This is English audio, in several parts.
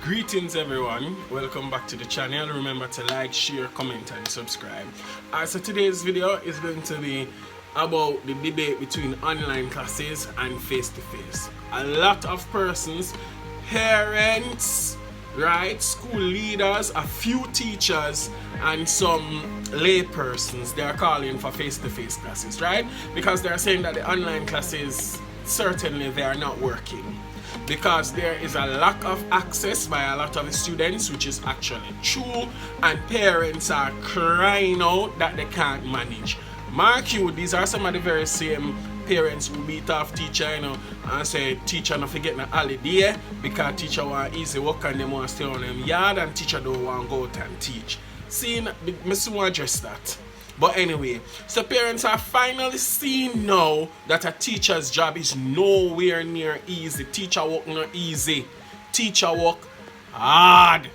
Greetings everyone, welcome back to the channel. Remember to like, share, comment and subscribe. So today's video is going to be about the debate between online classes and face-to-face. A lot of persons, parents, right, school leaders, a few teachers and some lay persons, they are calling for face-to-face classes, right? Because they are saying that the online classes, certainly they are not working. Because there is a lack of access by a lot of the students, which is actually true, and parents are crying out that they can't manage. Mark you, these are some of the very same parents who beat off teacher, and say teacher not forget a holiday because teacher want easy work and they want to stay on them yard and teacher don't want to go out and teach. See, I still want to address that. But anyway, so parents are finally seeing now that a teacher's job is nowhere near easy. Teacher work not easy. Teacher work hard.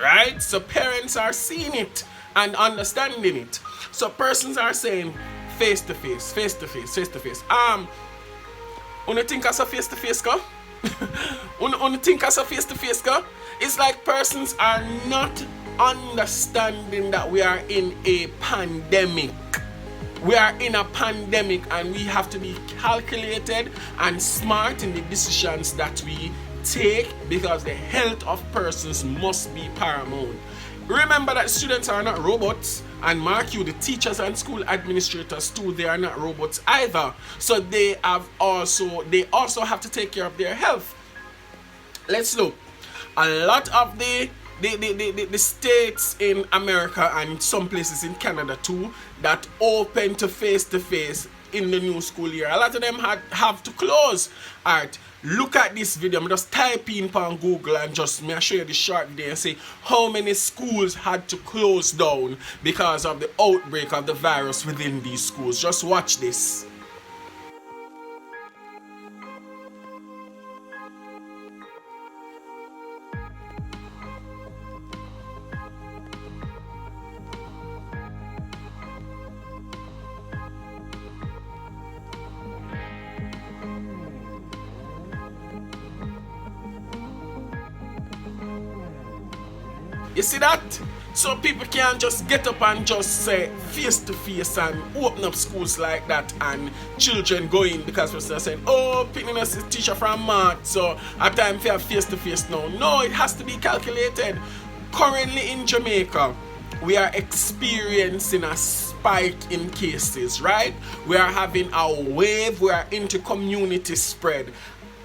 Right? So parents are seeing it and understanding it. So persons are saying face to face, face to face, face to face. You think as a face to face go? You think as a face to face go? It's like persons are not understanding that we are in a pandemic. We are in a pandemic and we have to be calculated and smart in the decisions that we take because the health of persons must be paramount. Remember that students are not robots, and mark you, the teachers and school administrators too, they are not robots either. So they also have to take care of their health. Let's look. A lot of the states in America and some places in Canada too that open to face in the new school year, a lot of them have to close. Alright, look at this video. I'm just type in on Google and just me show you the short video and say how many schools had to close down because of the outbreak of the virus within these schools. Just watch this. You see that? So people can't just get up and just say face to face and open up schools like that and children go in because people are saying, oh, picking us a teacher from math, so at time for face to face now. No, it has to be calculated. Currently in Jamaica, we are experiencing a spike in cases, right? We are having a wave, we are into community spread.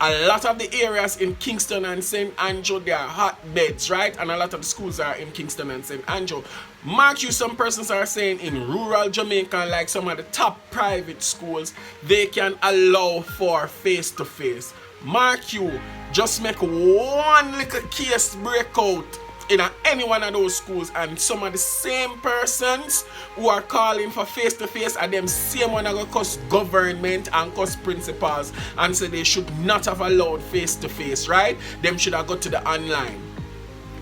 A lot of the areas in Kingston and St. Andrew, they are hotbeds, right? And a lot of the schools are in Kingston and St. Andrew. Mark you, some persons are saying in rural Jamaica, like some of the top private schools, they can allow for face-to-face. Mark you, just make one little case breakout in any one of those schools and some of the same persons who are calling for face-to-face are them same one that go cuss government and cuss principals and say they should not have allowed face-to-face, right? Them should have got to the online.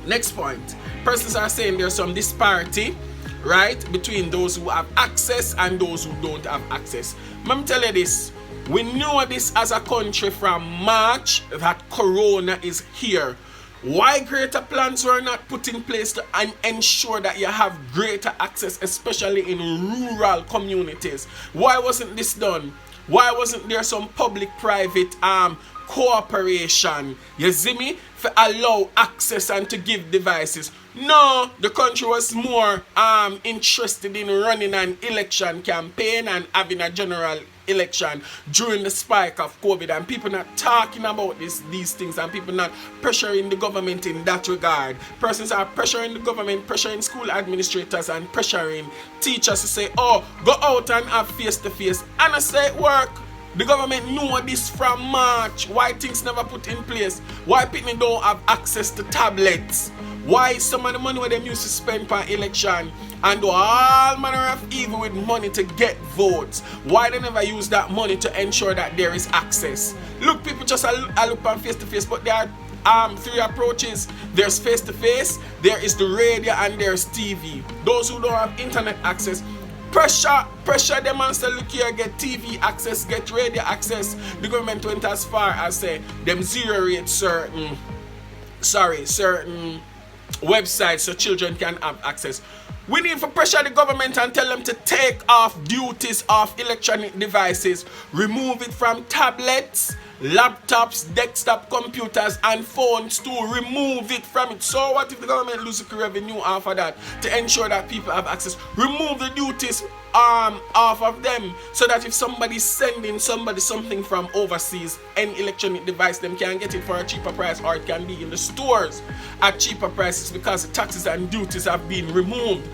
Next point, persons are saying there's some disparity, right, between those who have access and those who don't have access. Let me tell you this, we know this as a country from March that Corona is here. Why greater plans were not put in place to ensure that you have greater access, especially in rural communities? Why wasn't this done? Why wasn't there some public-private cooperation, you see me, for allow access and to give devices? No, the country was more interested in running an election campaign and having a general election during the spike of COVID, and people not talking about these things, and people not pressuring the government in that regard. Persons are pressuring the government, pressuring school administrators and pressuring teachers to say, oh, go out and have face-to-face. And I say it work. The government know this from March. Why things never put in place? Why people don't have access to tablets? Why some of the money where they used to spend per election and do all manner of evil with money to get votes? Why they never use that money to ensure that there is access? Look, people just look on face-to-face, but there are three approaches. There's face-to-face, there is the radio, and there's TV. Those who don't have internet access, pressure them and say, look here, get TV access, get radio access. The government went as far as say them zero rate certain certain websites so children can have access. We need to pressure the government and tell them to take off duties of electronic devices, remove it from tablets, laptops, desktop computers, and phones to remove it from it. So what if the government loses revenue off of that to ensure that people have access? Remove the duties off of them so that if somebody's sending somebody something from overseas, any electronic device, them can get it for a cheaper price, or it can be in the stores at cheaper prices because the taxes and duties have been removed.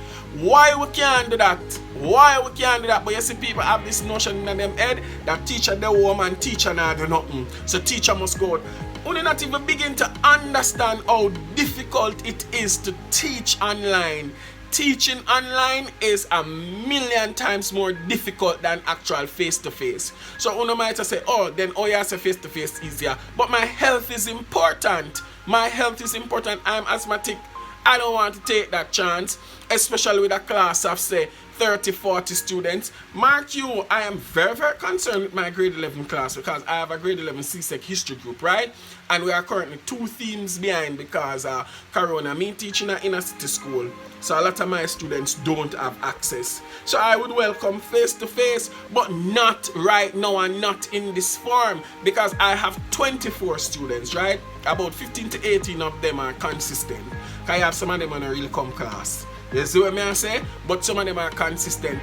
Why we can't do that? Why we can't do that? But you see, people have this notion in them head that teacher the home and teacher not do nothing. So teacher must go out. We not even begin to understand how difficult it is to teach online. Teaching online is a million times more difficult than actual face-to-face. So one might say, oh, then you say face-to-face easier. But my health is important. My health is important. I'm asthmatic. I don't want to take that chance, especially with a class of, say, 30, 40 students. Mark you, I am very, very concerned with my grade 11 class because I have a grade 11 CSEC history group, right? And we are currently 2 themes behind because Corona. Me teaching at inner city school, so a lot of my students don't have access. So I would welcome face-to-face, but not right now and not in this form, because I have 24 students, right? About 15 to 18 of them are consistent. I have some of them on a real come class. You see what I say? But some of them are consistent.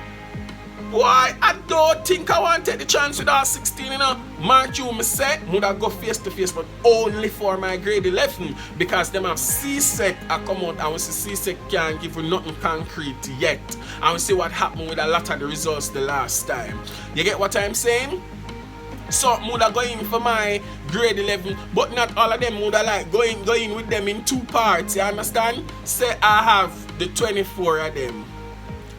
Why? I don't think I want to take the chance with all 16, you know. Mark you, me say, would I go face to face, but only for my grade 11, because them have CSEC I come out and we see CSEC can't give you nothing concrete yet. And we see what happened with a lot of the results the last time. You get what I'm saying? So would I go in for my grade 11, but not all of them would I like go in with them in 2 parts, you understand? Say I have the 24 of them.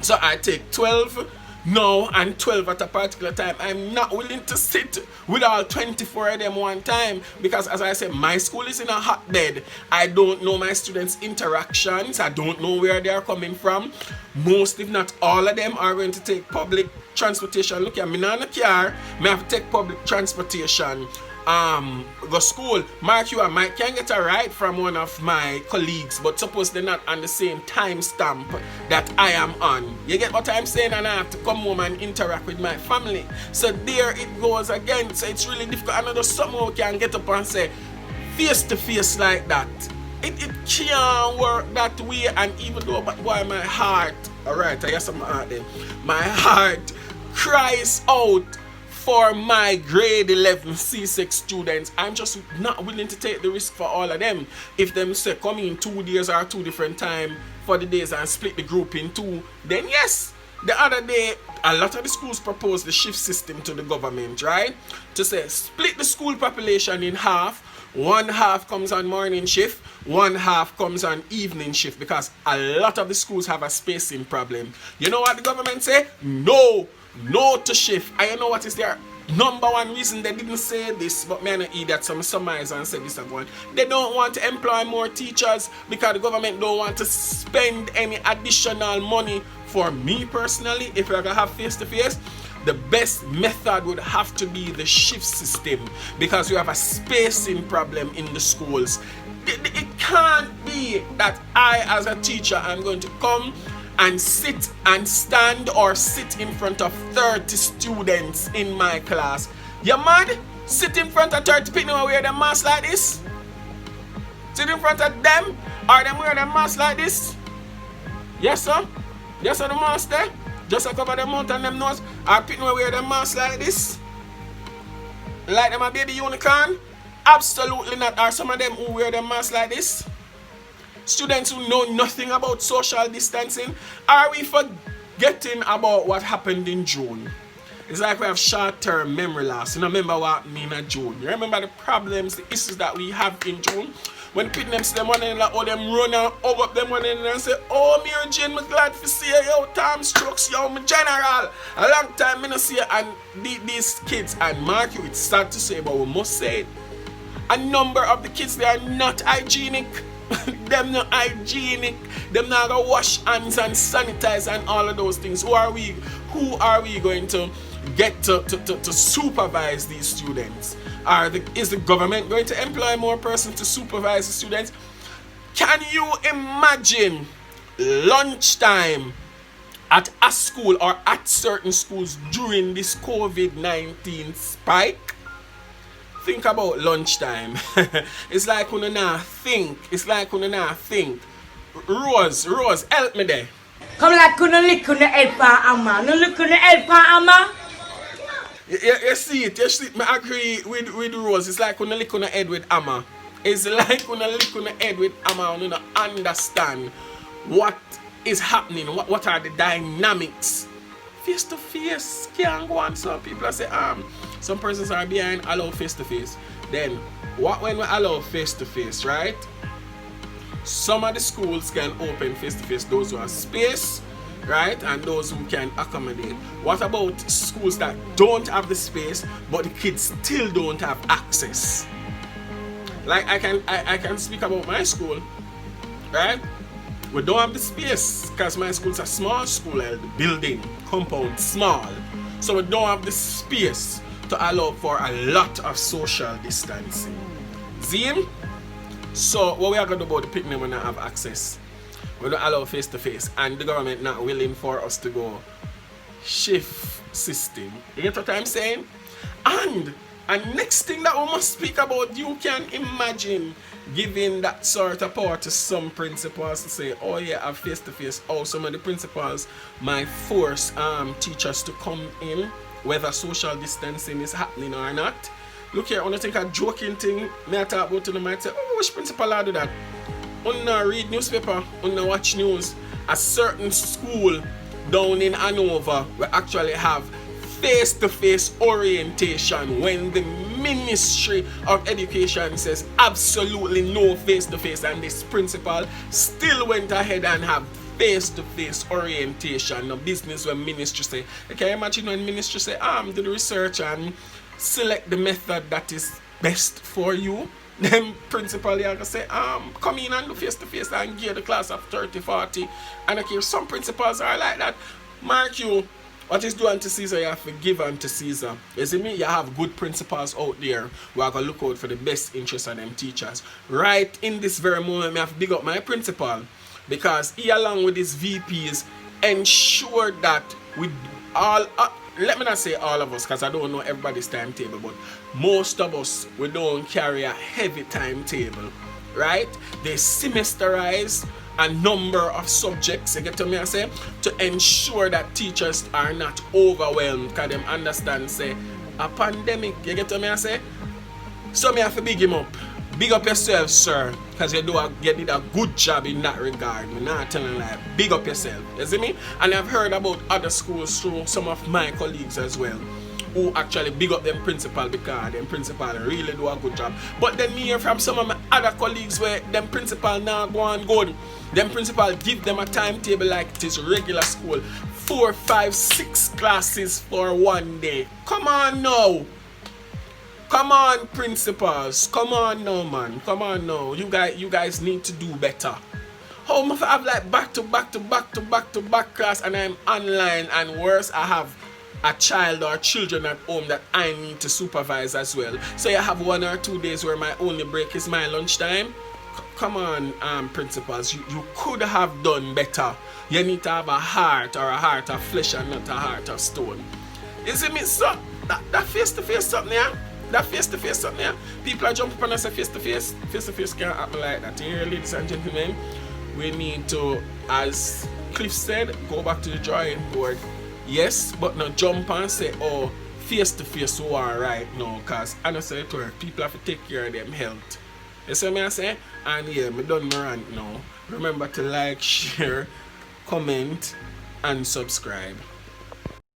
So I take 12 now and 12 at a particular time. I'm not willing to sit with all 24 of them one time, because as I said, my school is in a hotbed. I don't know my students' interactions. I don't know where they are coming from. Most, if not all of them, are going to take public transportation. Look at me now in the car. I have to take public transportation. Go school. Mark you, I might can get a ride from one of my colleagues, but suppose they're not on the same time stamp that I am on. You get what I'm saying? And I have to come home and interact with my family. So there it goes again. So it's really difficult. Another someone can get up and say face to face like that. It can't work that way. And even though, but boy, my heart, alright, I guess I'm out there. My heart cries out for my grade 11 C6 students. I'm just not willing to take the risk for all of them. If them say come in 2 days or 2 different time for the days and split the group in 2, then yes. The other day, a lot of the schools proposed the shift system to the government, right? To say split the school population in half. 1 half comes on morning shift, 1 half comes on evening shift, because a lot of the schools have a spacing problem. You know what the government say? No to shift. And you know what is their number one reason they didn't say this, but me and an idiot, some summarize and say this one. They don't want to employ more teachers because the government don't want to spend any additional money. For me personally, if you're gonna have face-to-face, the best method would have to be the shift system, because we have a spacing problem in the schools. It can't be that I as a teacher am going to come and sit and stand or sit in front of 30 students in my class. You mad? Sit in front of 30 people and wear them masks like this? Sit in front of them? Or them wear them masks like this? Yes, sir? Yes, sir, the mask there? Just to cover them mouth and them nose? Or people wear them masks like this? Like them a baby unicorn? Absolutely not. Are some of them who wear them masks like this? Students who know nothing about social distancing? Are we forgetting about what happened in June? It's like we have short-term memory loss. You know, remember what happened in June? You remember the problems, the issues that we have in June? When people them see them one another, or them run and hug up them one another and say, oh, Mary Jane, I'm glad to see you, yo, Tom Strokes, yo, my general. A long time I don't see you. And these kids, and mark you, it's sad to say, but we must say it. A number of the kids, they are not hygienic. Them not hygienic. Them not gonna wash hands and sanitize and all of those things. Who are we going to get to supervise these students? Is the government going to employ more persons to supervise the students? Can you imagine lunchtime at a school or at certain schools during this COVID-19 spike? Think about lunchtime. It's like when you not think. Rose, help me there. Come like couldn't lick on the head for Amma. No look on the head for Amma. You see it. I agree with Rose. It's like when you lick on the head with Amma. It's like when you lick on the head with Amma and you don't understand what is happening. What are the dynamics? Face to face can't go on. Some people say some persons are behind allow face to face. Then what when we allow face to face, right? Some of the schools can open face to face, those who have space, right? And those who can accommodate. What about schools that don't have the space but the kids still don't have access? Like I can speak about my school, right? We don't have the space because my school's a small school, the building, compound, small. So we don't have the space to allow for a lot of social distancing. Zine? So what we are going to do about the picnic when we don't have access? We don't allow face to face and the government not willing for us to go shift system. You get what I'm saying? And next thing that we must speak about, you can imagine giving that sort of power to some principals to say, oh yeah, I have face to face. Oh, some of the principals might force teachers to come in, whether social distancing is happening or not. Look here, I think a joking thing, may I talk about to them, might say, oh, which principal I do that? I don't read newspaper, I don't watch news. A certain school down in Hanover will actually have face-to-face orientation when the Ministry of Education says absolutely no face-to-face, and this principal still went ahead and have face-to-face orientation. Now business when ministry say, can you imagine when ministry say, do the research and select the method that is best for you? Then principal are going to say, come in and do face-to-face and give the class of 30, 40. And okay, some principals are like that. Mark you, what is due unto Caesar, you have to give unto Caesar. You see me? You have good principals out there who are going to look out for the best interests of them teachers. Right in this very moment, I have to big up my principal because he, along with his VPs, ensure that we all, let me not say all of us because I don't know everybody's timetable, but most of us, we don't carry a heavy timetable, right? They semesterize a number of subjects, you get to me I say, to ensure that teachers are not overwhelmed because them understand say a pandemic, you get to me I say. So me have to big him up. Big up yourself, sir, because you did a good job in that regard. We're not telling like big up yourself, you see me? And I've heard about other schools through some of my colleagues as well, who actually big up them principal because them principal really do a good job. But then me hear from some of my other colleagues where them principal now go on good. Them principal give them a timetable like it is regular school. 4, 5, 6 classes for one day. Come on now. Come on, principals. Come on now, man. Come on now. You guys need to do better. How much I have like back to back class and I'm online, and worse, I have a child or children at home that I need to supervise as well. So you have 1 or 2 days where my only break is my lunchtime. Come on, principals. You could have done better. You need to have a heart of flesh and not a heart of stone. You see me? So that face-to-face something, yeah? That face-to-face something, yeah? People are jumping on us and face-to-face. Face-to-face can't happen like that. Here, ladies and gentlemen, we need to, as Cliff said, go back to the drawing board. Yes, but not jump and say, oh, face-to-face who are right now, because I know say it work. People have to take care of them health. You see what I say? And yeah, me done my rant now. Remember to like, share, comment, and subscribe.